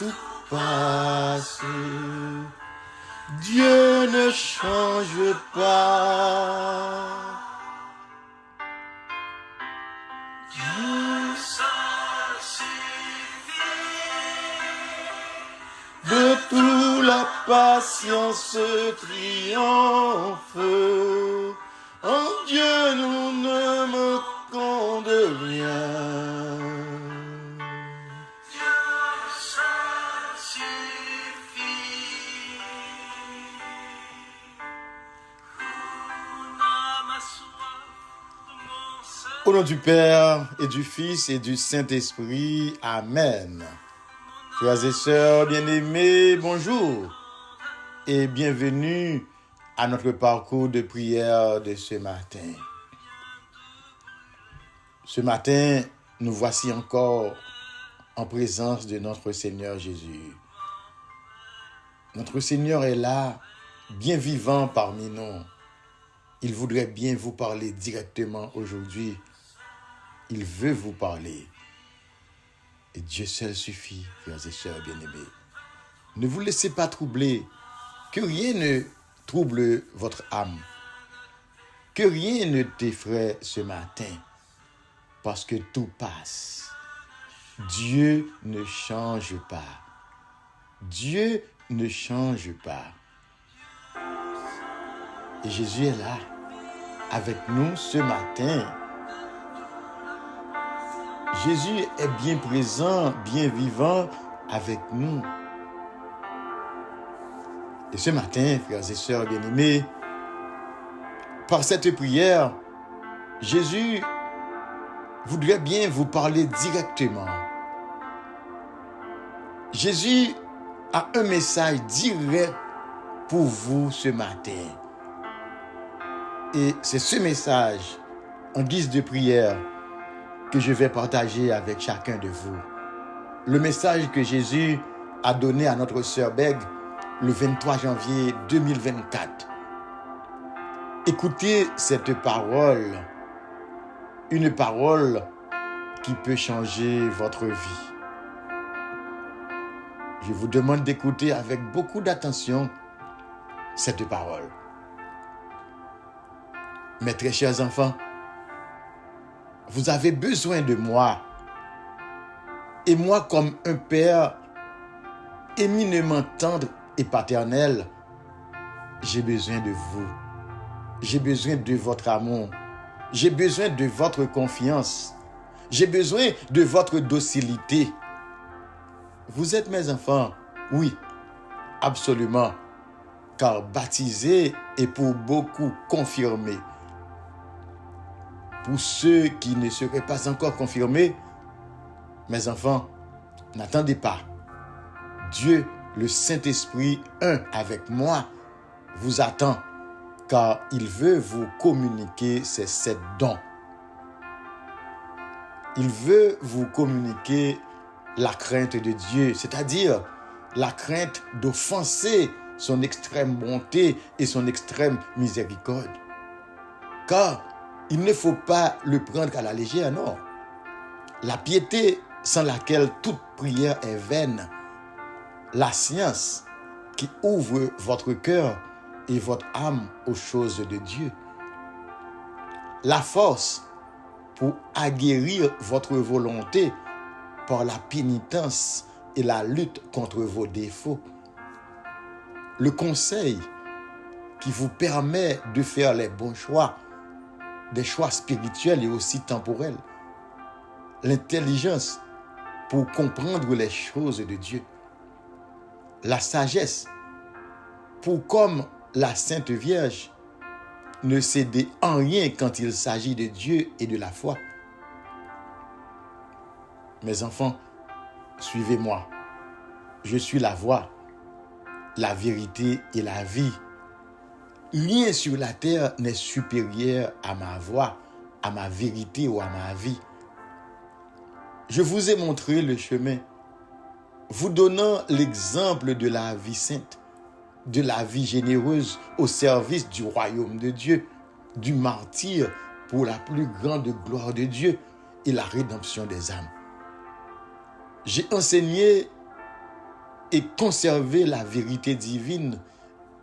tout passe. Dieu ne change pas. Dieu seul suffit. De tout la patience triomphe. En Dieu nous ne manquons de rien. Dieu seul suffit. Au nom du Père et du Fils et du Saint-Esprit, Amen. Frères et sœurs bien-aimés, bonjour et bienvenue à notre parcours de prière de ce matin. Ce matin, nous voici encore en présence de notre Seigneur Jésus. Notre Seigneur est là, bien vivant parmi nous. Il voudrait bien vous parler directement aujourd'hui. Il veut vous parler. Et Dieu seul suffit, frères et sœurs bien-aimés. Ne vous laissez pas troubler, que rien ne trouble votre âme, que rien ne t'effraie ce matin, parce que tout passe. Dieu ne change pas. Dieu ne change pas. Et Jésus est là, avec nous ce matin. Jésus est bien présent, bien vivant avec nous. Et ce matin, frères et sœurs bien-aimés, par cette prière, Jésus voudrait bien vous parler directement. Jésus a un message direct pour vous ce matin. Et c'est ce message, en guise de prière, que je vais partager avec chacun de vous. Le message que Jésus a donné à notre sœur Beg le 23 janvier 2024. Écoutez cette parole, une parole qui peut changer votre vie. Je vous demande d'écouter avec beaucoup d'attention cette parole. Mes très chers enfants, vous avez besoin de moi. Et moi, comme un père éminemment tendre et paternel, j'ai besoin de vous. J'ai besoin de votre amour. J'ai besoin de votre confiance. J'ai besoin de votre docilité. Vous êtes mes enfants, oui, absolument, car baptisé et pour beaucoup confirmé. Pour ceux qui ne seraient pas encore confirmés, mes enfants, n'attendez pas. Dieu, le Saint-Esprit, un avec moi, vous attend, car il veut vous communiquer ces 7 dons. Il veut vous communiquer la crainte de Dieu, c'est-à-dire la crainte d'offenser son extrême bonté et son extrême miséricorde. Car il ne faut pas le prendre à la légère, non. La piété sans laquelle toute prière est vaine. La science qui ouvre votre cœur et votre âme aux choses de Dieu. La force pour aguerrir votre volonté par la pénitence et la lutte contre vos défauts. Le conseil qui vous permet de faire les bons choix, des choix spirituels et aussi temporels. L'intelligence pour comprendre les choses de Dieu. La sagesse pour, comme la Sainte Vierge, ne céder en rien quand il s'agit de Dieu et de la foi. Mes enfants, suivez-moi. Je suis la voie, la vérité et la vie. Rien sur la terre n'est supérieur à ma voix, à ma vérité ou à ma vie. Je vous ai montré le chemin, vous donnant l'exemple de la vie sainte, de la vie généreuse au service du royaume de Dieu, du martyre pour la plus grande gloire de Dieu et la rédemption des âmes. J'ai enseigné et conserver la vérité divine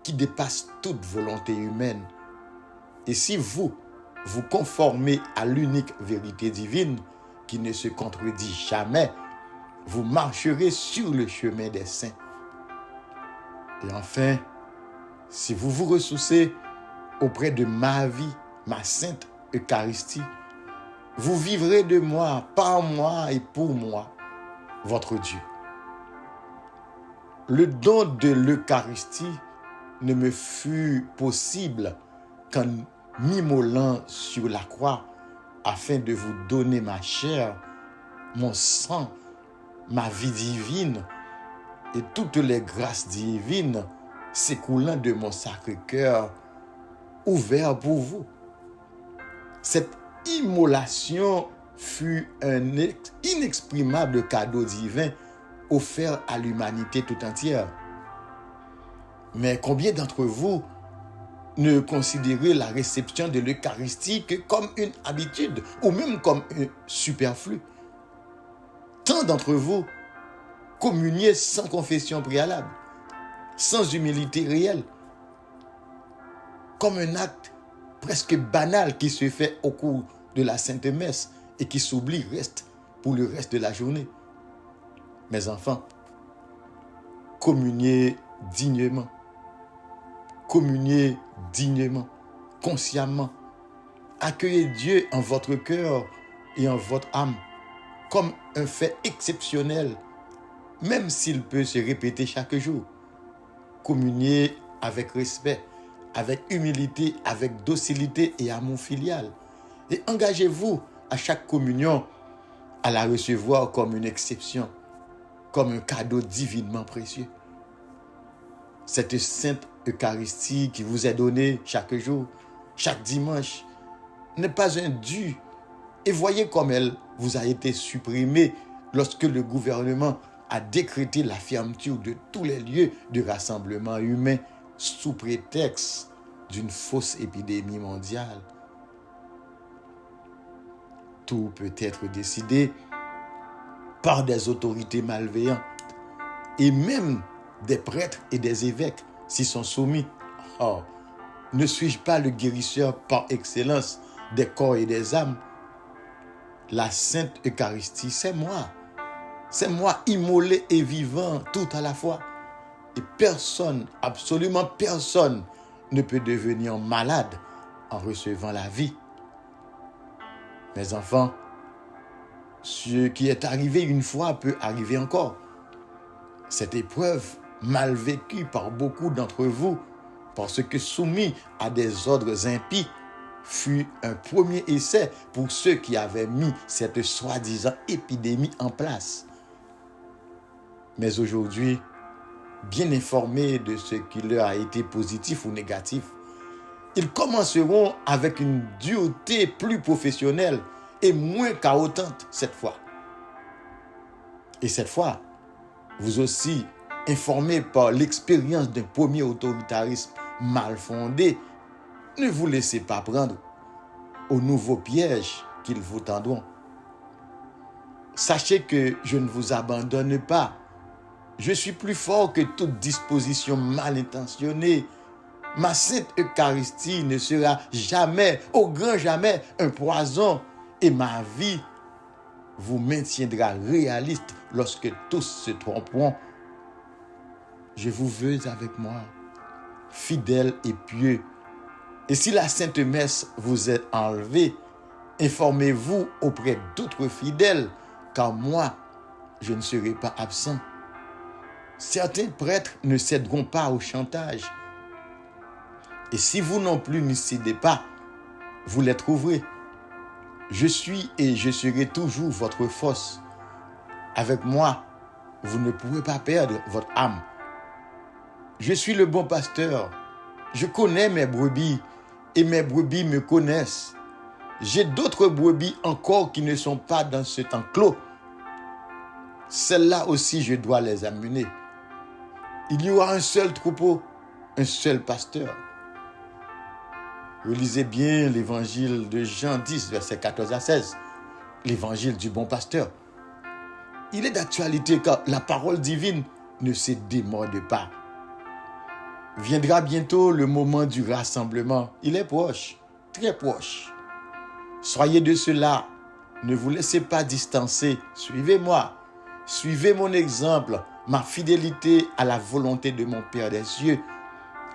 qui dépasse toute volonté humaine. Et si vous vous conformez à l'unique vérité divine qui ne se contredit jamais, vous marcherez sur le chemin des saints. Et enfin, si vous vous ressourcez auprès de ma vie, ma sainte Eucharistie, vous vivrez de moi, par moi et pour moi, votre Dieu. Le don de l'Eucharistie ne me fut possible qu'en m'immolant sur la croix afin de vous donner ma chair, mon sang, ma vie divine et toutes les grâces divines s'écoulant de mon sacré-cœur ouvert pour vous. Cette immolation fut un inexprimable cadeau divin offert à l'humanité tout entière. Mais combien d'entre vous ne considérez la réception de l'Eucharistie que comme une habitude ou même comme un superflu? Tant d'entre vous communiez sans confession préalable, sans humilité réelle, comme un acte presque banal qui se fait au cours de la Sainte Messe et qui s'oublie pour le reste de la journée. Mes enfants, communiez dignement. Communiez dignement, consciemment. Accueillez Dieu en votre cœur et en votre âme comme un fait exceptionnel, même s'il peut se répéter chaque jour. Communiez avec respect, avec humilité, avec docilité et amour filial. Et engagez-vous à chaque communion à la recevoir comme une exception, comme un cadeau divinement précieux. Cette sainte Eucharistie qui vous est donnée chaque jour, chaque dimanche, n'est pas un dû. Et voyez comme elle vous a été supprimée lorsque le gouvernement a décrété la fermeture de tous les lieux de rassemblement humain sous prétexte d'une fausse épidémie mondiale. Tout peut être décidé par des autorités malveillantes et même des prêtres et des évêques s'y sont soumis. Oh, ne suis-je pas le guérisseur par excellence des corps et des âmes? La Sainte Eucharistie, c'est moi. C'est moi immolé et vivant tout à la fois. Et personne, absolument personne, ne peut devenir malade en recevant la vie. Mes enfants, ce qui est arrivé une fois peut arriver encore. Cette épreuve, mal vécue par beaucoup d'entre vous, parce que soumis à des ordres impies, fut un premier essai pour ceux qui avaient mis cette soi-disant épidémie en place. Mais aujourd'hui, bien informés de ce qui leur a été positif ou négatif, ils commenceront avec une dureté plus professionnelle et moins chaotante cette fois. Et cette fois, vous aussi, informés par l'expérience d'un premier autoritarisme mal fondé, ne vous laissez pas prendre aux nouveaux pièges qu'ils vous tendront. Sachez que je ne vous abandonne pas. Je suis plus fort que toute disposition mal intentionnée. Ma sainte Eucharistie ne sera jamais, au grand jamais, un poison. Et ma vie vous maintiendra réaliste lorsque tous se tromperont. Je vous veux avec moi, fidèle et pieux. Et si la Sainte Messe vous est enlevée, informez-vous auprès d'autres fidèles, car moi, je ne serai pas absent. Certains prêtres ne céderont pas au chantage. Et si vous non plus n'y cédez pas, vous les trouverez. Je suis et je serai toujours votre force. Avec moi, vous ne pourrez pas perdre votre âme. Je suis le bon pasteur. Je connais mes brebis et mes brebis me connaissent. J'ai d'autres brebis encore qui ne sont pas dans cet enclos. Celles-là aussi, je dois les amener. Il y aura un seul troupeau, un seul pasteur. Relisez bien l'évangile de Jean 10, versets 14 à 16. L'évangile du bon pasteur. Il est d'actualité car la parole divine ne se démorde pas. Viendra bientôt le moment du rassemblement. Il est proche, très proche. Soyez de cela. Ne vous laissez pas distancer. Suivez-moi. Suivez mon exemple, ma fidélité à la volonté de mon Père des cieux,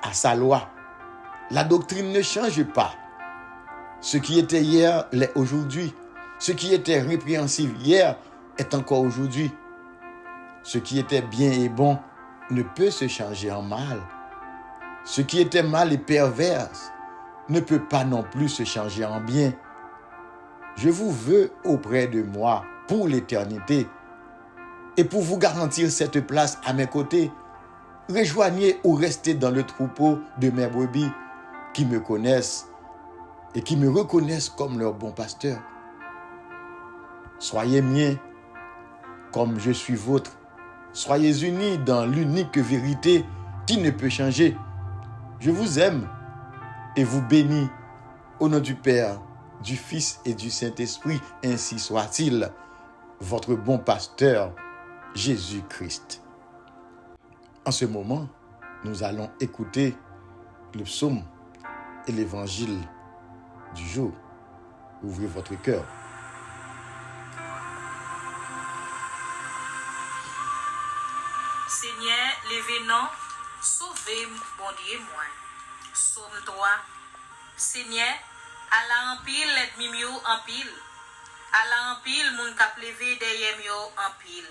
à sa loi. La doctrine ne change pas. Ce qui était hier l'est aujourd'hui. Ce qui était répréhensible hier est encore aujourd'hui. Ce qui était bien et bon ne peut se changer en mal. Ce qui était mal et perverse ne peut pas non plus se changer en bien. Je vous veux auprès de moi pour l'éternité. Et pour vous garantir cette place à mes côtés, rejoignez ou restez dans le troupeau de mes brebis qui me connaissent et qui me reconnaissent comme leur bon pasteur. Soyez miens comme je suis vôtre. Soyez unis dans l'unique vérité qui ne peut changer. Je vous aime et vous bénis au nom du Père, du Fils et du Saint-Esprit, ainsi soit-il, votre bon pasteur, Jésus-Christ. En ce moment, nous allons écouter le psaume et l'évangile du jour. Ouvrez votre cœur. Seigneur, levez-nous, sauvez bon Dieu moi. Sauve-toi. Seigneur, à la en pile, l'ennemi yo en pile. À la en pile, moun kap levé derrière yo en pile.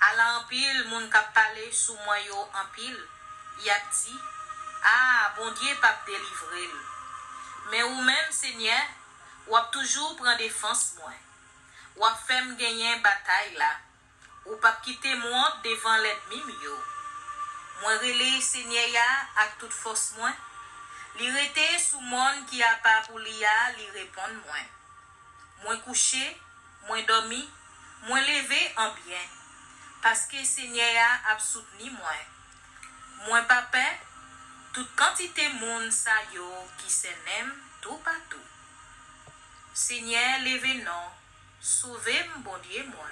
À la en pile, moun kap parler sous moi yo en pile. Y a dit, ah, bon Dieu pas délivrer. Mais ou même, Seigneur, ou a toujours prendre défense moi. Ou a fait me gagner bataille là. Ou pas quitter moi devant l'ennemi yo. Moi relé Seigneur ya avec toute force moi. Li rete sous monde qui a pas pour li répondre moi. Moi couché, moi dormi, moi levé en bien. Parce que Seigneur a soutenu moi. Moi papa, toute quantité monde sa yo qui s'aime tout partout. Seigneur levez-nous, sauvez bon Dieu moi.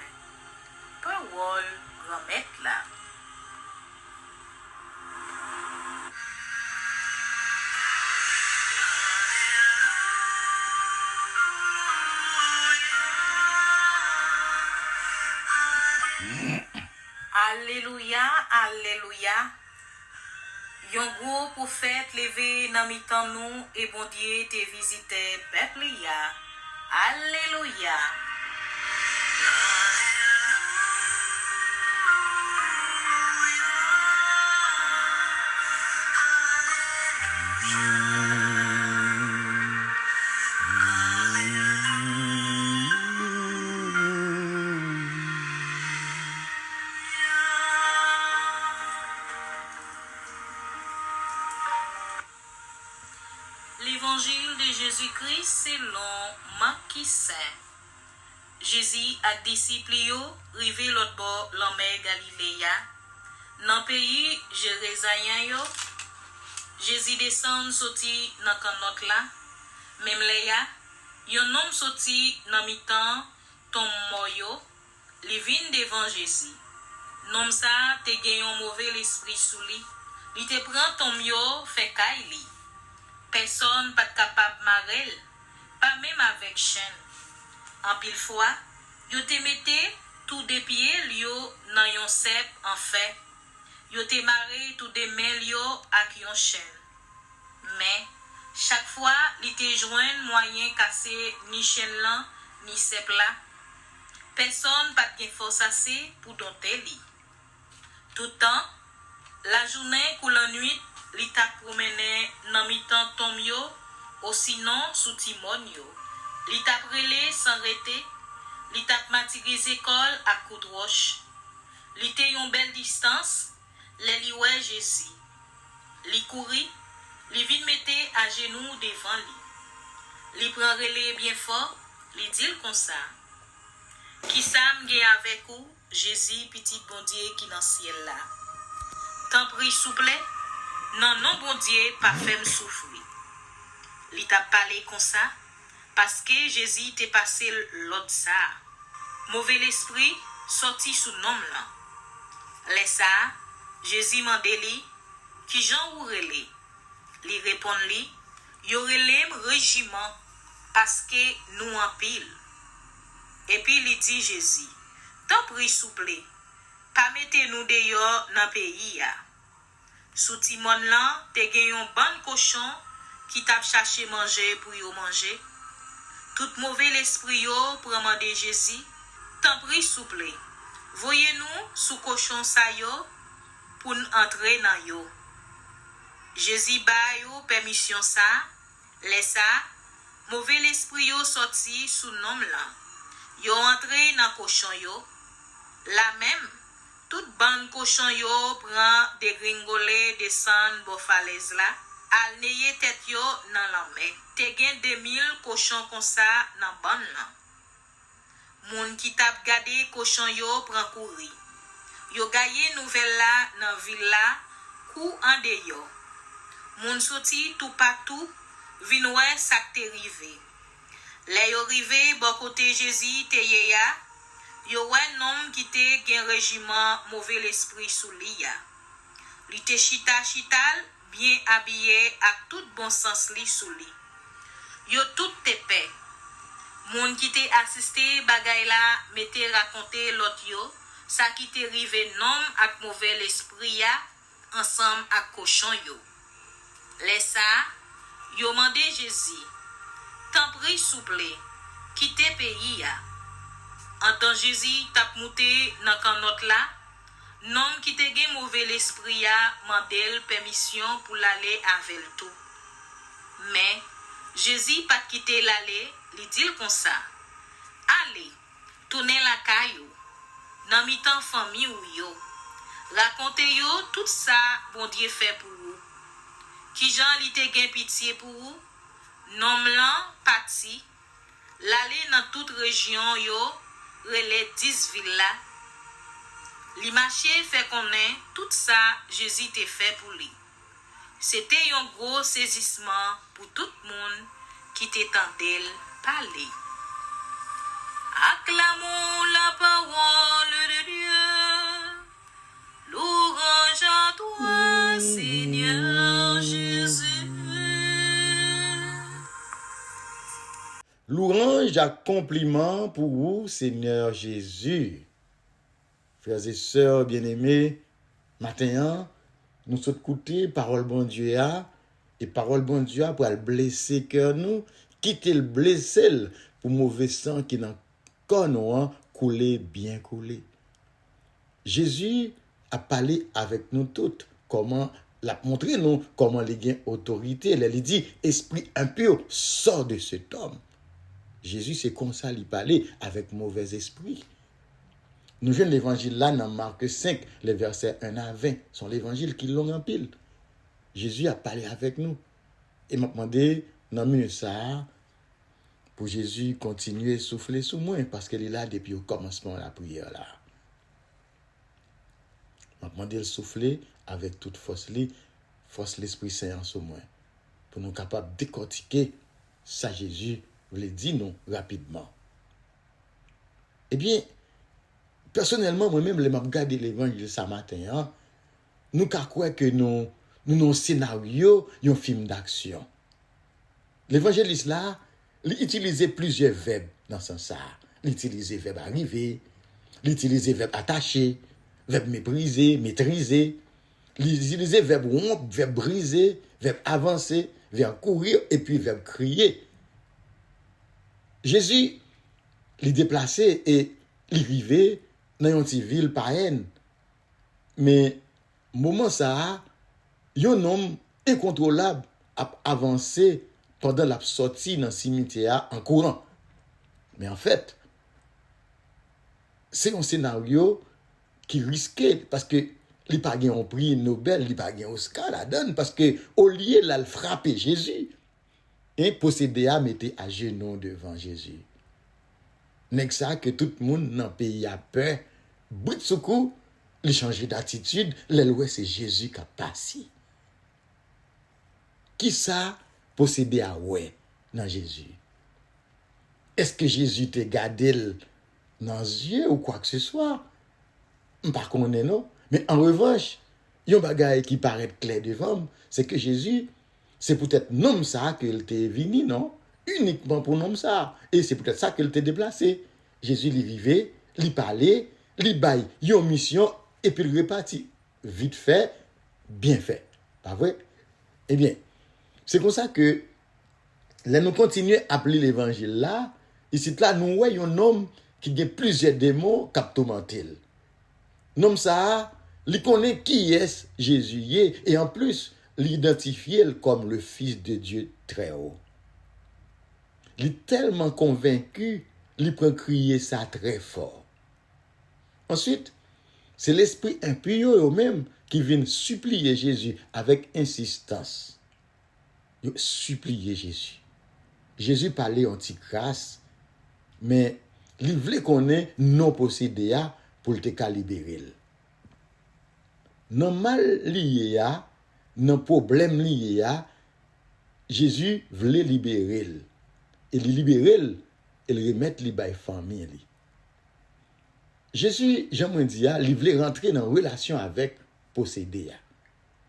Parole grand-maître là. Alléluia, alléluia. Yon gros prophète levé dans mi-temps nous et bon Dieu te visite peuple ya. Alléluia. L'évangile de Jésus-Christ selon Marc Saint. Jésus a disciples yo rivé l'autre bord la mer Galiléa. Dans pays Jérusalem yo, Jésus descend sorti dans canot là. Même là, yon homme sorti dans mi-temps tom moyo, li vinn devant Jésus. Nom ça te gen yon mauvais esprit sous li. Li te prend tom yo fait kay li. Personne pas capable marel, pas même avec chaîne. En pile fois, yo te mette tout des pieds yo dans yon cep en fait. Yo te maré tout des mains yo ak yon chaîne. Mais chaque fois, li te joine moyen casser ni chaîne là ni cep là. Personne pas gen force assez pour dompter li. Tout temps, la journée ou la nuit, li t'a promené nan mi-temps tom yo, ou sinon sous timon yo. Li t'a prélé sans rete, li t'a matirize école à coup de roche. Li te yon belle distance, le li wè Jésus. Li couri, li vin mette à genoux devant li. Li pran relé bien fort, li dit comme ça. Qui ça m'gè avec ou, Jésus petit bon Dieu qui dans ciel là. Tant prie souple, non, non, bon Dieu, pas fait me souffrir. Li t'a parlé comme ça, parce que Jésus t'est passé l'autre ça. Mauvais l'esprit, sorti sous nom là. Laissa, Jésus mande li, qui Jean ou relé? Li répond li, yo relèm régiment parce que nous en pile. Et puis li dit Jésus, tant pris souple, pas mettez nous dehors dans pays ya. Sous Timon lan, te gen yon ban cochon qui t'a cherché manger pour yo manger. Tout mauvais l'esprit yo pour demander Jésus, tant pris souple, voyez-nous sous cochon sa yo pour nous entrer dans yo. Jésus ba yo permission ça, laisse ça, mauvais l'esprit yo sorti sous nom là. Yo entré dans cochon yo. La même, toute bande cochon yo prend des gringolés descend bo falaise là, al neye tête yo dans la mer. Te gen 2000 cochons comme ça dans bande là. Moun qui tap gade cochon yo prend courir. Yo gaye nouvelle là dans ville là, kou en de yo. Moun soti tout partout, vin wè sak te rive. Le yo rive bon côté Jésus te yeya, yo wè nom qui te gen régiment mauvais l'esprit sous li ya. Li te chital, bien habillé ak tout bon sens li sous li. Yo tout te paix. Moun qui te assisté bagay la mette raconter lot yo, sa qui te rive nom ak mauvais l'esprit ya, ensemble ak cochon yo. Laisse ça, yo mande Jésus, tant pris souple, quitte pays ya. En tant Jésus tap mouté nan kanot la, nom qui te gen mauvais l'esprit ya mandel permission pour l'aller avec tout. Mais Jésus pas quitter l'aller, li dit comme ça. Allez, tournez la caillou, nan mitan famille ou yo. Racontez yo tout ça bon Dieu fait pour vous. Qui Jean li te gen pitié pour vous, nom lan parti, l'aller dans toute région yo, relè 10 villes là. Li marché fait connaît tout ça Jésus te fait pour lui. C'était un gros saisissement pour tout le monde qui t'entendait parler. Acclamons la parole de Dieu. Louange à toi, Seigneur Jésus. Louange à compliment pour vous, Seigneur Jésus. Frères et sœurs bien-aimés, matin, nous sommes écoutés parole bon Dieu et parole bon Dieu pour le blesser cœur nous, quitter le blesser pour mauvais sang qui dans corps nous couler bien couler. Jésus a parlé avec nous toutes, comment l'a montré nous comment les gain autorité, il dit esprit impur sort de cet homme. Jésus c'est comme ça il parlait avec mauvais esprit. Nous jouons l'évangile là dans Marc 5, les versets 1 à 20, sont l'évangile qui l'ont en pile. Jésus a parlé avec nous. Et m'a demandé dans mieux ça pour Jésus continuer à souffler sous moi parce qu'il est là depuis au commencement de la prière là. M'a demandé de souffler avec toute force l'Esprit Saint en sous moi pour nous capables de décortiquer ça Jésus voulait dire nous rapidement. Eh bien, personnellement, moi-même, je m'ai regardé l'évangile ce matin. Nous croyons que nous avons un scénario, un film d'action. L'évangéliste là, il utilisait plusieurs verbes dans ce sens. Il utilisait verbe arriver, il utilisait verbe attacher, verbe mépriser, maîtriser. Il utilisait verbe rompre, verbe briser, verbe avancer, verbe courir et puis verbe crier. Jésus, il déplacé et il vivait dans une petite ville païenne. Mais, moment ça, un homme incontrôlable a avancé pendant la sortie dans le cimetière en courant. Mais en fait, c'est un scénario qui risquait parce que il n'a pas gagné un prix Nobel, il n'a pas gagné un Oscar la donne parce que au lieu de frapper Jésus, et possédé à mettre à genoux devant Jésus. N'est que ça que tout le monde dans le pays a peur. Bout de secours, il change d'attitude, l'ouest c'est Jésus qui a passé. Qui ça possédé à ouais dans Jésus? Est-ce que Jésus t'a gardé dans les yeux ou quoi que ce soit? Par contre, non. Mais en revanche, il y a un bagage qui paraît clair devant, c'est que Jésus, c'est peut-être nom ça qu'il était venu, non? Uniquement pour nom ça. Et c'est peut-être ça qu'il était déplacé. Jésus, il vivait, il parlait, il baille, il a une mission, et puis il repartit. Vite fait, bien fait. Pas vrai? Eh bien, c'est comme ça que, là, nous continuons à appeler l'évangile là, ici, là, nous voyons un homme qui a plusieurs démons captomentés. Nom ça, il connaît qui est Jésus et en plus, l'identifier comme le Fils de Dieu très haut. Il est tellement convaincu, il peut crier ça très fort. Ensuite, c'est l'esprit impur eux-mêmes qui vient supplier Jésus avec insistance. Supplier Jésus. Jésus parlait anti-grâce, mais il voulait qu'on ait non possédé pour te libérer. Non mal lié à, non problème lié à, Jésus voulait libérer. Et le libérer, il remettre les bail famille. Jésus, j'aimerais dire, il voulait rentrer dans une relation avec possédé.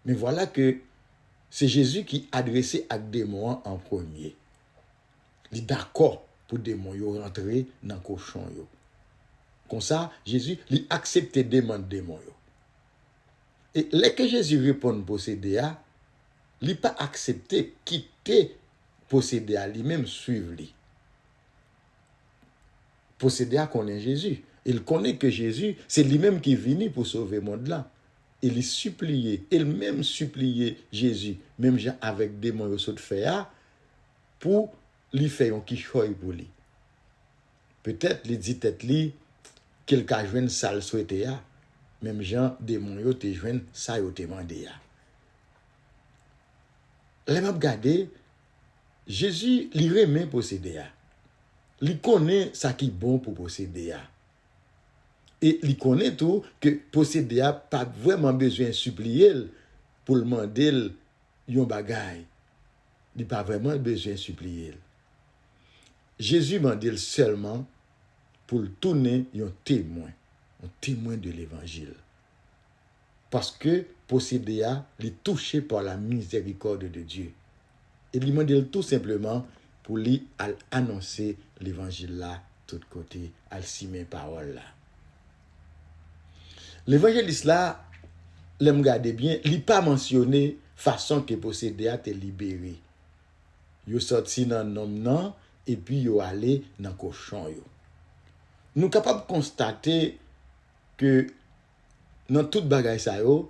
Mais voilà que c'est Jésus qui adressait à démon en premier. Il est d'accord pour démon yo rentrer dans cochon yo. Comme ça, Jésus il acceptait demande démon yo. Et dès que Jésus répond possédé a, il n'a pas accepté quitter possédé à lui-même suivre lui. Possédé à connaît Jésus. Il connaît que Jésus, c'est lui-même qui est venu pour sauver le monde là. Il suppliait, il-même suppliait Jésus, même avec des mots de faire, pour lui faire un quichoy pour lui. Peut-être, il dit tête li, quelqu'un joint ça le souhaité, même Jean, des mots yo te joint ça yo te mandé. Là, m'a regardé, Jésus, il remet posséder. Il connaît ça qui est bon pour posséder. Et il connaît tout que posséder n'a pas vraiment besoin de supplier pour le demander yon bagay. Il n'a pas vraiment besoin de supplier. Jésus demande seulement pour le tourner un témoin de l'évangile. Parce que posséder est touché par la miséricorde de Dieu. Et il demande tout simplement pour lui annoncer l'évangile là, tout côté, à simer parole là. L'évangéliste là, l'aime garder bien, il n'a pas mentionné façon que possédé a été libéré. Il est sorti dans nom non et puis il est allé dans cochon yo. Nous sommes capables de constater que dans toute bagaille ça yo,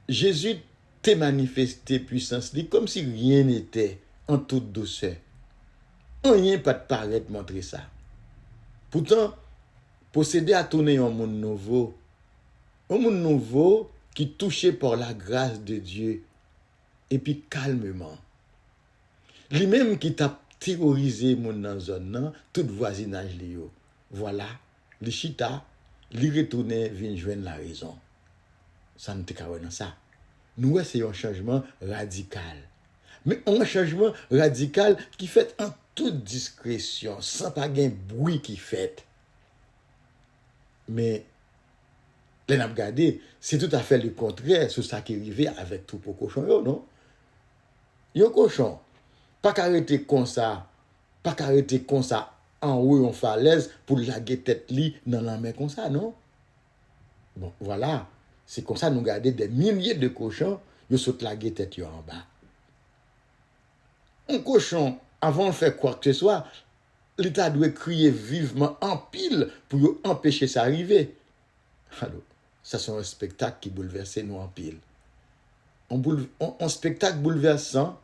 Jésus t'a manifesté puissance comme si rien n'était en toute douceur. Rien pas de paraître montrer ça. Pourtant, posséder à tourner un monde nouveau qui est touché par la grâce de Dieu et puis calmement. Lui-même qui t'a terrorisé mon dans zone tout voisinage li yo. Voilà, le chita, li retourner vient joindre la raison. Ça ne te ka dans ça. Nous c'est un changement radical. Mais un changement radical qui fait en toute discrétion, sans pas gain bruit qui fait. Mais là n'a regardé, c'est tout à fait le contraire sur ça qui arrivait avec tout pour cochon yo, non? Yo cochon, pas qu'arrêter comme ça en haut en falaise pour laguer tête li dans la main comme ça, non? Bon, voilà, c'est comme ça nous garder des milliers de cochons, yo saute laguer tête yo en bas. Un cochon avant de faire quoi que ce soit, l'État doit crier vivement en pile pour empêcher ça d'arriver. Alors, ça c'est un spectacle qui bouleverse nous en pile. Un spectacle bouleversant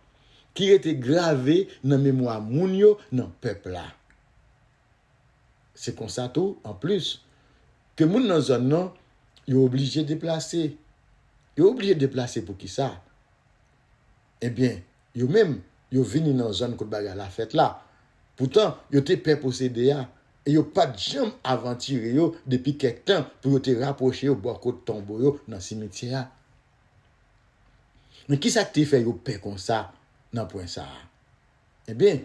qui était gravé dans la mémoire mounio dans le peuple là. C'est comme ça tout, en plus, que moun dans zone non, il est obligé de déplacer. Il est obligé de déplacer pour qui ça? Eh bien, il même yo vini dans zone côte bagarre la fête là. Pourtant, yo te peur possédé et yo pas de jambe aventuré yo depuis quelque temps pour yo te rapprocher au bord côte tombeau yo dans cimetière. Mais qui ça te fait yo peur comme ça dans point ça? Eh bien,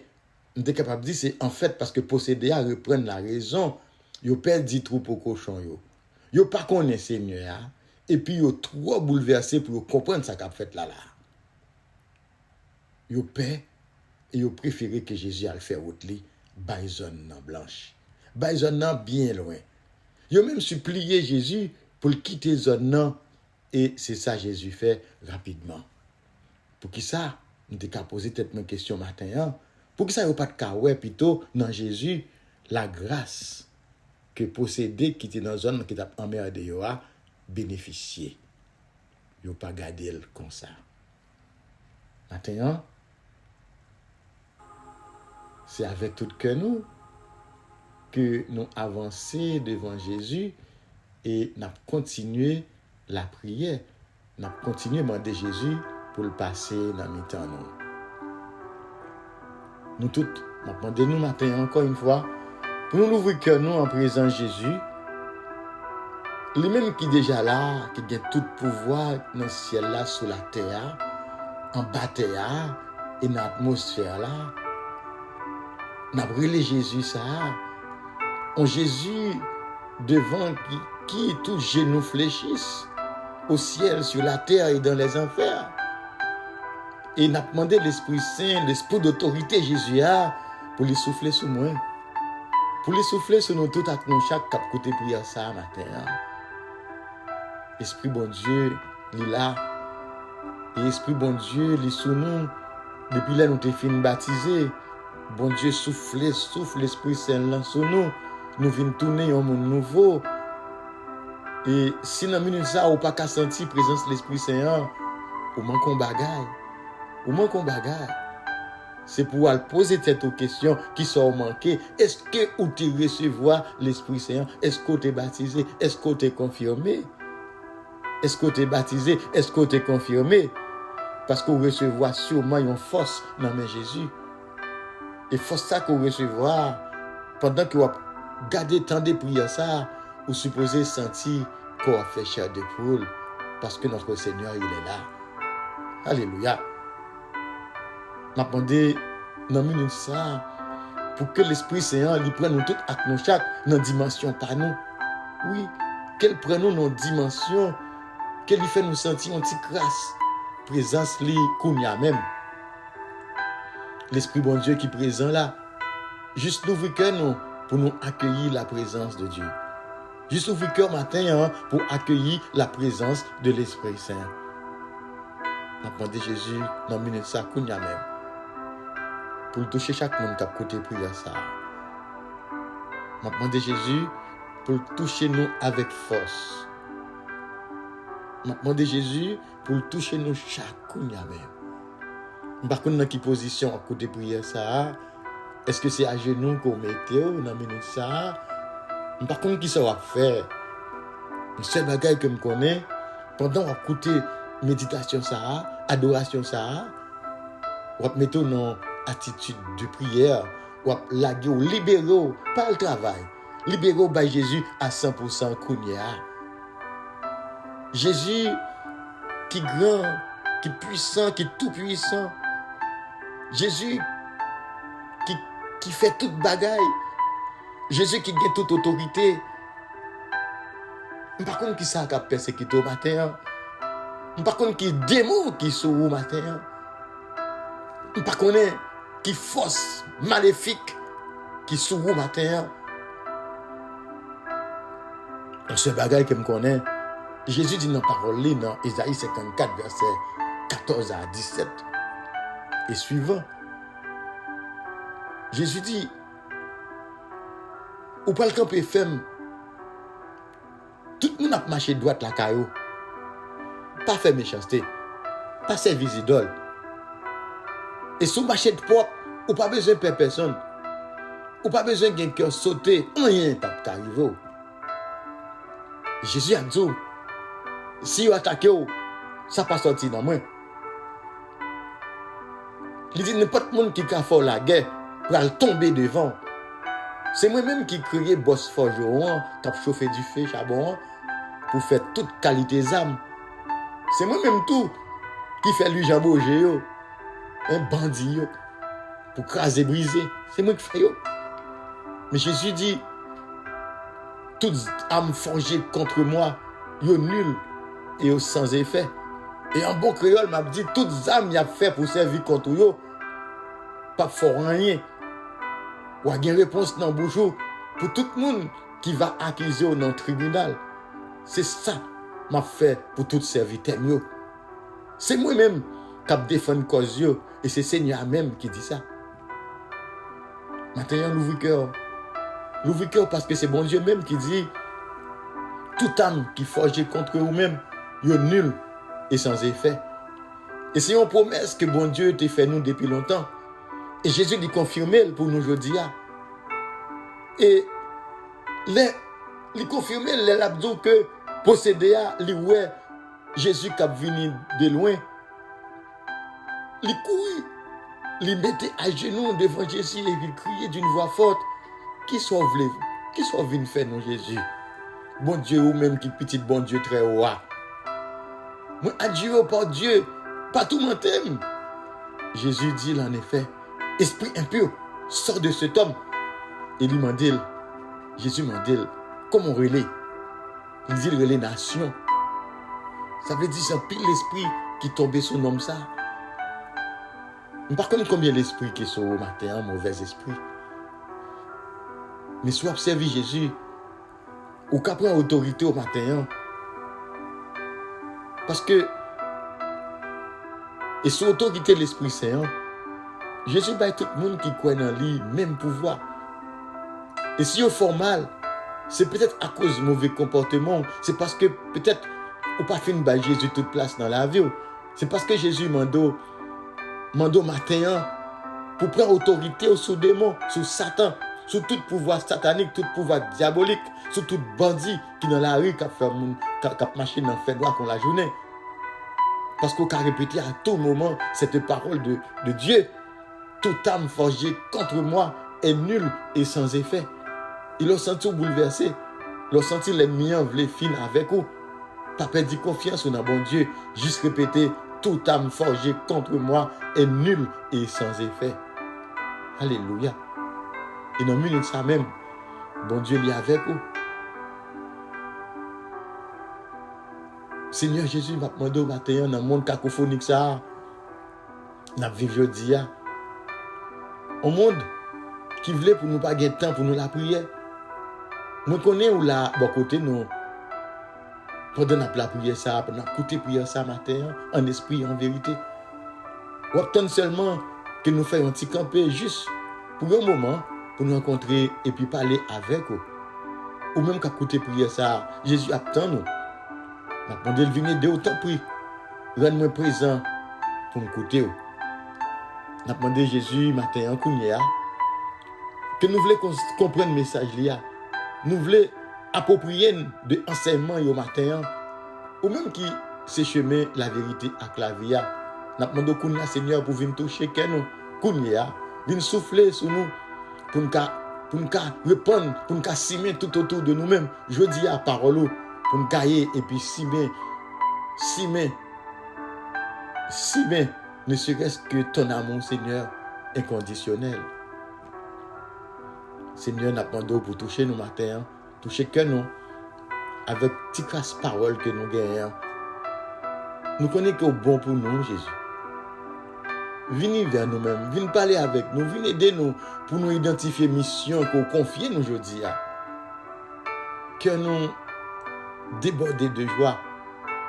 on est capable de dire c'est en fait parce que possédé reprendre la raison, yo perdu troupeau cochon yo. Yo pas connaît Seigneur et puis yo trop bouleversé pour comprendre ça qu'a fait là. Yo paix et yo préféré que Jésus a le fait route li bay zone nan blanche. Bay zone nan bien loin. Yo même supplié Jésus pour quitter zone nan et c'est ça Jésus fait rapidement. Pour qui ça? Nous t'ai posé peut-être une question matin. Hein? Pour qui ça yo pas de ka ouais plutôt dans Jésus la grâce que posséder qui était dans zone qui t'a emmerdé yo a bénéficier. Yo pas garder comme ça. Maintenant, c'est avec tout cœur nous que nous avançons devant Jésus et nous continuons la prière. Nous continuons à demander Jésus pour le passer dans le temps. Nous tous, nous demandons nous matin encore une fois pour nous ouvrir cœur nous en présence de Jésus. Lui-même qui est déjà là, qui a tout pouvoir dans le ciel là, sur la terre, en bas terre et dans l'atmosphère là. N'a brûlé Jésus ça. On Jésus devant qui tout genou fléchisse au ciel, sur la terre et dans les enfers. Et n'a demandé l'Esprit Saint, l'esprit d'autorité Jésus a pour lui souffler sur moi. Pour lui souffler sur nous tout avec nous chaque cap côté prière ça matin. Esprit bon Dieu, il est là. Et Esprit bon Dieu, il est sous nous. Depuis là nous t'es fini baptisé. Bon Dieu souffle l'Esprit Saint là sur nous. Nous venons tourner un monde nouveau. Et si dans minute ça ou pas qu'à sentir présence de l'Esprit Saint, ou manquons bagaille. Ou manquons bagaille. C'est pour aller poser cette question qui sont manquées. Est-ce que ou tu recevoir l'Esprit Saint? Est-ce que tu es baptisé? Est-ce que tu es confirmé? Est-ce que tu es baptisé? Est-ce que tu es confirmé? Parce qu'on recevoir sûrement une force dans le Jésus. Et force ça qu'on recevoir pendant que vous gardez tant de prières ça, vous supposez sentir qu'on a fait chair de poule parce que notre Seigneur il est là. Alléluia. M'a demandé dans minute ça pour que l'Esprit Saint lui prenne nous toutes avec nous chaque dans dimension par nous. Oui, qu'elle prenne nous dans dimension, qu'elle lui fait nous sentir une petite grâce, présence li kounya même. L'Esprit bon Dieu qui est présent là, juste nous cœur nous pour nous accueillir la présence de Dieu. Juste ouvrir cœur matin pour accueillir la présence de l'Esprit Saint. M'a demandé Jésus dans minute ça kounya même. Pour toucher chaque monde qui a côté prière ça. M'a demandé Jésus pour toucher nous avec force. M'a demandé Jésus pour toucher nous chaque kounya même. Par contre, dans quelle position à côté prière ça? Est-ce que c'est à genoux qu'on mettait dans minute ça? Par contre, qui ça va faire? Le seul bagage que je connais, pendant à côté méditation ça, adoration ça, on va mettre dans attitude de prière, on va laguer ou libérer par le travail, libérer par Jésus à 100% kounya. Jésus qui est grand, qui est puissant, qui est tout puissant. Jésus qui fait toute bagaille. Jésus qui a toute autorité. Par contre, qui ça qui a persécuté au matin? Par contre, qui démon qui sont au matin? Par contre, qui force maléfique qui sont au matin? On se bagaille que me connaît. Jésus dit dans la parole, dans Isaïe 54, verset 14 à 17 et suivant. Jésus dit, ou pas le camp FM, tout le monde a marché droite la caillou. Pas fait méchanceté, pas servir idole. Et si vous marchez de propre, ou pas besoin de faire personne, ou pas besoin de quelqu'un sauter, rien pas arriver. Jésus a dit, si vous attaquez, ça ne pas sortir dans moi. Il dit, n'importe qui qui a fait la guerre, pour tomber devant. C'est moi-même qui crée boss forgeron, qui a chauffé du feu, charbon, pour faire toute qualité d'âme. C'est moi-même tout qui fait lui jambogé, un bandit, pour craser, briser. C'est moi qui fais. Mais Jésus dit, toutes âmes forgées contre moi, yo nul et yo sans effet. Et en bon créole, m'a dit, toutes âmes y a fait pour servir contre yo, pas fort rien. Ou a une réponse dans bouche pour tout le monde qui va accuser dans le tribunal. C'est ça m'a fait pour tout serviteur. C'est moi-même qui défend cause yo, et c'est Seigneur même qui dit ça. Maintenant, l'ouvre cœur. L'ouvre cœur parce que c'est bon Dieu même qui dit toute âme qui forge contre vous-même, yo nul et sans effet. Et c'est une promesse que bon Dieu t'a fait nous depuis longtemps. Et Jésus l'a confirmé pour nous aujourd'hui. Et il confirme l'abdou que possédé à ouais Jésus qui a venu de loin. Il courit, il mettait à genoux devant Jésus et il criait d'une voix forte, qui sauve-vous, qui soit venu faire nous Jésus. Bon Dieu ou même qui petit bon Dieu très haut. Moi adieu par Dieu, pas tout mon thème. Jésus dit en effet, esprit impur, sort de cet homme. Et lui m'a dit, Jésus m'a dit, comment on relais? Il dit relais nation. Ça veut dire c'est un pile l'esprit qui tombait sur l'homme ça. Par contre, combien d'esprits qui sont au matin, un mauvais esprit. Mais si vous observez Jésus, ou qu'à prendre autorité au matin, parce que, et sous autorité de l'Esprit Saint, Jésus bat tout le monde qui croit dans lui, même pouvoir. Et si vous faites mal, c'est peut-être à cause de mauvais comportement, c'est parce que peut-être vous pas fait une balle Jésus toute place dans la vie. C'est parce que Jésus mando matin pour prendre autorité sur démon, sur Satan, sur tout pouvoir satanique, tout pouvoir diabolique, sur tout bandit qui dans la rue qui a marché dans le fait droit qu'on la journée. Parce qu'on a répété à tout moment cette parole de Dieu. Toute âme forgée contre moi est nulle et sans effet. Ils l'ont senti bouleversé. Ils ont senti l'ennemi en voulait finir avec eux. Pas perdre confiance dans bon Dieu. Juste répéter, toute âme forgée contre moi est nulle et sans effet. Alléluia. Et dans minute ça même, bon Dieu est avec vous. Seigneur Jésus m'a demandé au matin dans le monde cacophonique ça. N'a vivre aujourd'hui. Au monde qui voulait pour nous pas gagner de temps pour nous la prière. Moi connais où la bon côté nous pendant la prière ça, pendant écouter prière ça matin en esprit en vérité. Ou attendre seulement que nous fassions un petit campé juste pour un moment pour nous rencontrer et puis parler avec eux. Ou même qu'à écouter prière ça, Jésus attend nous. N'a demandé de venir de autant prix. Rends-moi présent pour m'écouter. N'a demandé Jésus matin en kounya que nous voulons comprendre le message là. Nous voulons approprier de enseignement au matin ou même qui se chemin la vérité à la vie. N'a demandé kounya Seigneur pour venir toucher nous kounya, venir souffler sur nous pour nous répondre, pour nous simer tout autour de nous-mêmes. Je dis à parole pour nous cailler et puis simer, ne serait-ce que ton amour, Seigneur, inconditionnel. Seigneur, n'a pas demandé pour toucher nos matins, toucher que nous, avec petite casse parole que nous gagnons. Nous connaissons que bon pour nous, Jésus. Venez vers nous-mêmes, venez parler avec nous, venez aider nous pour nous identifier mission qu'on confie nous aujourd'hui. Que nous déborder de joie,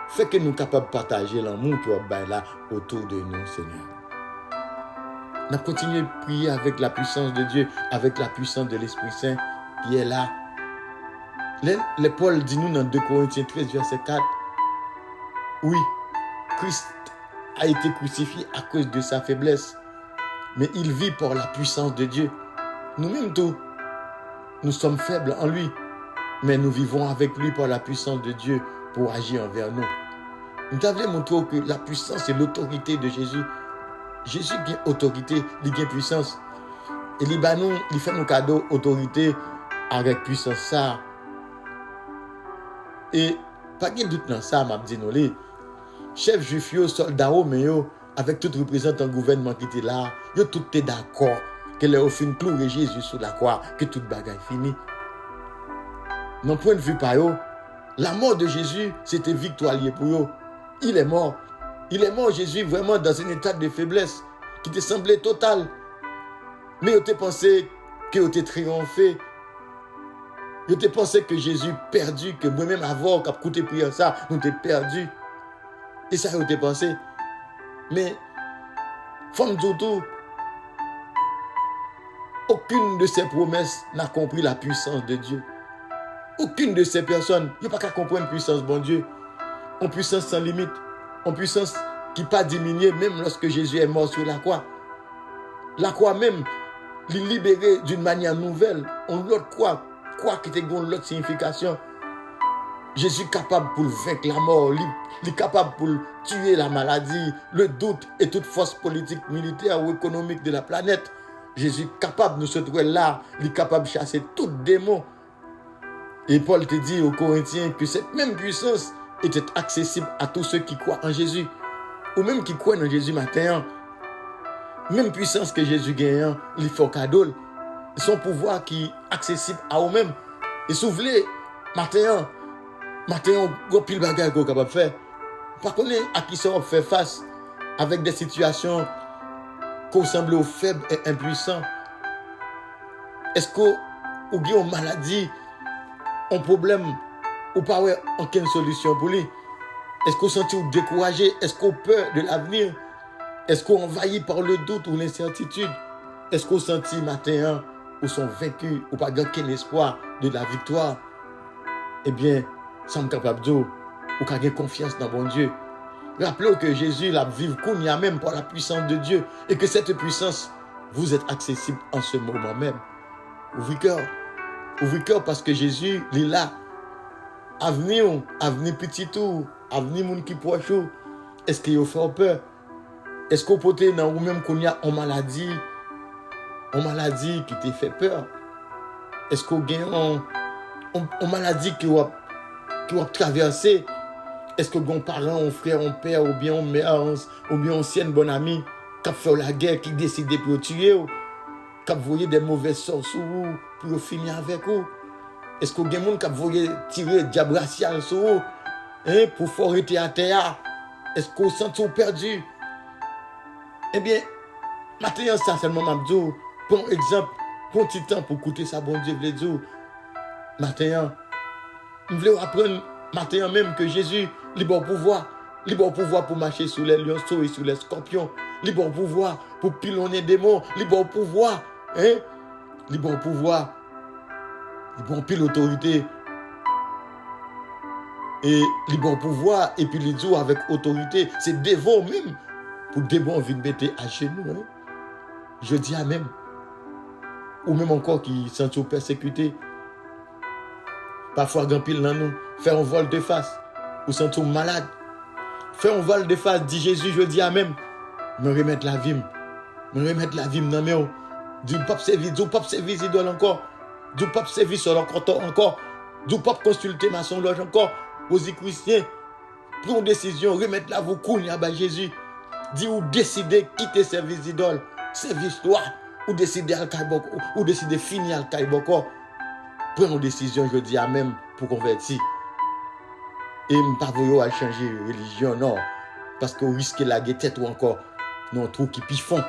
fait que nous sommes capables de partager l'amour qui est là autour de nous, Seigneur. Nous continuons de prier avec la puissance de Dieu, avec la puissance de l'Esprit Saint qui est là. Les Paul dit nous dans 2 Corinthiens 13, verset 4, oui, Christ a été crucifié à cause de sa faiblesse, mais il vit par la puissance de Dieu. Nous-mêmes tous, nous sommes faibles en lui, mais nous vivons avec lui par la puissance de Dieu pour agir envers nous. Nous devons montrer que la puissance et l'autorité de Jésus. Jésus a autorité, il a puissance. Et il fait nos cadeaux autorité avec puissance ça. Et pas de doute dans ça, m'a dit nous les chef juif, soldats, mais avec tout représentant gouvernement qui était là, yo tout était d'accord que leur fin clouer Jésus sur la croix, que toute bagaille fini. Dans point de vue par eux, la mort de Jésus, c'était victoire pour eux. Il est mort. Il est mort, Jésus, vraiment dans un état de faiblesse qui te semblait total. Mais ils ont pensé qu'il était triomphé. Ils ont pensé que Jésus perdu, que moi-même avant, quand coûté prier ça, nous t'es perdu. Et ça, ils ont pensé. Mais, femme tout, aucune de ces promesses n'a compris la puissance de Dieu. Aucune de ces personnes, il n'y a pas qu'à comprendre la puissance de bon Dieu. Une puissance sans limite. Une puissance qui n'a pas diminué même lorsque Jésus est mort sur la croix. La croix même, l'est libérée d'une manière nouvelle. On l'autre croix qui était une autre signification. Jésus est capable pour vaincre la mort. Il est capable pour tuer la maladie, le doute et toute force politique, militaire ou économique de la planète. Jésus est capable de se trouver là. Il est capable de chasser tout démon. Et Paul te dit aux Corinthiens que cette même puissance était accessible à tous ceux qui croient en Jésus. Ou même qui croient en Jésus matin. Même puissance que Jésus gagne, il fait cadeau. Son pouvoir qui est accessible à eux-mêmes. Et si vous voulez, matin, on pile bagage qu'on est capable de faire. Par contre, à qui ça fait face avec des situations qu'on semble faibles et impuissants. Est-ce qu'on a une maladie, un problème, ou pas aucune solution pour lui? Est-ce qu'on se sent découragé? Est-ce qu'on a peur de l'avenir? Est-ce qu'on est envahi par le doute ou l'incertitude? Est-ce qu'on sentit matin ou sont vaincus ou pas aucun espoir de la victoire? Eh bien, sommes capables de dire ou qu'à confiance dans bon Dieu. Rappelez-vous que Jésus l'a vécu qu'on y a même par la puissance de Dieu et que cette puissance vous est accessible en ce moment même. Ouvrez cœur parce que Jésus il est là. Avenir petit tout, avenir moun qui proche. Est-ce qu'il vous fait peur? Est-ce qu'on peut être dans vous-même qu'on y a une maladie qui te fait peur? Est-ce qu'on a une maladie qui va traverser? Est-ce que vos parents, un frère, un père, ou bien une mère, ou bien ancienne bonne amie, qui a fait la guerre, qui décide de vous tuer, qui a voyé des mauvais sorts sur vous, pour finir avec vous? Est-ce que vous avez des gens qui voyé tirer diable racial sur vous, pour forêter à terre? Est-ce que vous sentez perdu? Eh bien, maintenant, ça, c'est le moment de dire, pour exemple, pour un petit temps pour écouter ça, bon Dieu, vous dire, maintenant, vous voulez apprendre, maintenant même que Jésus, libre pouvoir pour marcher sur les lionceaux et sur les scorpions, libre pouvoir pour pilonner des démons, libre pouvoir, libre pouvoir, libre pile autorité, et libre pouvoir, et puis les jours avec autorité, c'est devant même. Pour des bons envie de mettre à genoux, je dis à même, ou même encore qui sont persécutés, parfois grand pile dans nous, faire un vol de face, ou sont malades, faire un vol de face, dit Jésus, je dis à même, me remettre la vie dans mes mains, du pape service idole encore, du pape service sur l'encore encore, du pape consulter ma son loge encore, aux chrétiens, prendre une décision, remettre la vous coule à Jésus. Dit ou décider quitter service d'idole, service toi, ou décider al kaiboko, ou décider finir al kaiboko. Prenons une décision, je dis à même, pour convertir. Et ne pas vouloir changer de religion, non. Parce que vous risquez la tête ou encore, non, trop qui piffon.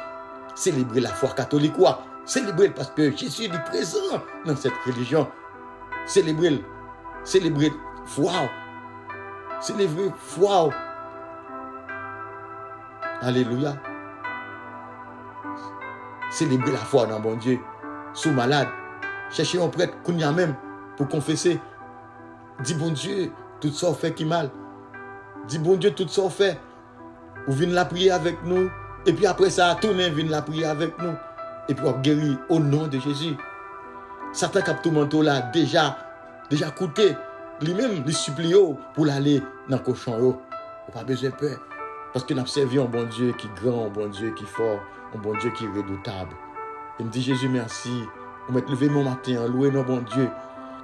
Célébrer la foi catholique, quoi. Célébrer parce que Jésus est présent dans cette religion. Célébrer foi. Célébrer foi. Alléluia. Célébrer la foi dans bon Dieu. Sous malade. Cherchez un prêtre qu'on y a même pour confesser. Dis bon Dieu, tout ça fait qui mal. Dis bon Dieu, tout ça fait. Vous venez la prier avec nous. Et puis après ça, tournez, venez la prier avec nous. Et puis on guérit au nom de Jésus. Satan qui a tout manteau là, déjà coûté. Lui-même, il supplie pour aller dans le cochon. Vous n'avez pas besoin de peur. Parce que nous avons servi un bon Dieu qui est grand, un bon Dieu qui est fort, un bon Dieu qui est redoutable. Il me dit Jésus merci. Vous m'êtes levé mon matin, louer nos bon Dieu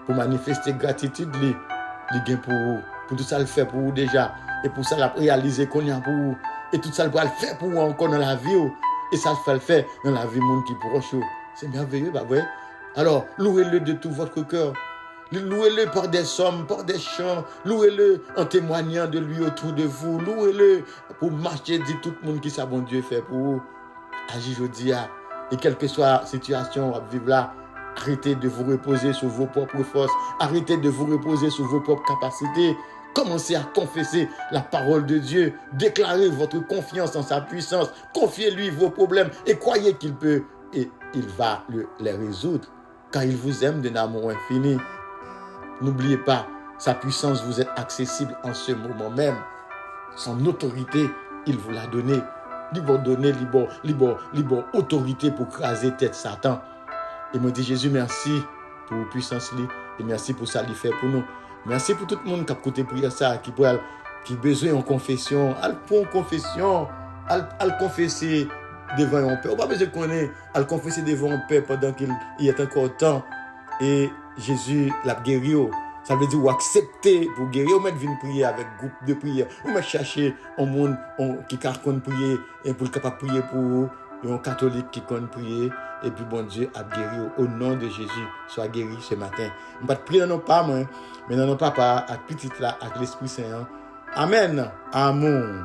pour manifester gratitude pour tout ça le fait pour vous déjà. Et pour ça, la réaliser qu'on y a pour vous. Et tout ça, le faire pour vous encore dans la vie. Et ça, le faire dans la vie monde qui proche. C'est merveilleux, bah ouais. Alors, louez-le de tout votre cœur. Louez-le par des sommes, par des chants. Louez-le en témoignant de lui autour de vous. Louez-le pour marcher, dire tout le monde qui ça bon Dieu fait pour vous. Agis aujourd'hui. Et quelle que soit la situation à vivre là, arrêtez de vous reposer sur vos propres forces. Arrêtez de vous reposer sur vos propres capacités. Commencez à confesser la parole de Dieu. Déclarez votre confiance en sa puissance. Confiez-lui vos problèmes et croyez qu'il peut et il va les résoudre. Car il vous aime d'un amour infini. N'oubliez pas, sa puissance vous est accessible en ce moment même. Son autorité, il vous l'a donnée. Libre donner, libre autorité pour craser tête Satan. Et me dit Jésus, merci pour la puissance et merci pour ça qu'il fait pour nous. Merci pour tout le monde qui a écouté prière ça, qui a besoin en confession. Pour en confession, al confesser devant un père. On n'a pas besoin de connaître, al confesser devant un père pendant qu'il y a encore temps. Et Jésus l'a guéri. Ça veut dire ou accepter pour guérir, ou mettre venir prier avec groupe de prière, ou mettre chercher un monde qui peut prier et pour capable prier pour un catholique qui peut prier et puis bon Dieu a guéri au nom de Jésus, soit guéri ce matin. On va prier dans nos pas mais dans nos papa à petite là avec l'Esprit Saint. Amen. Amen.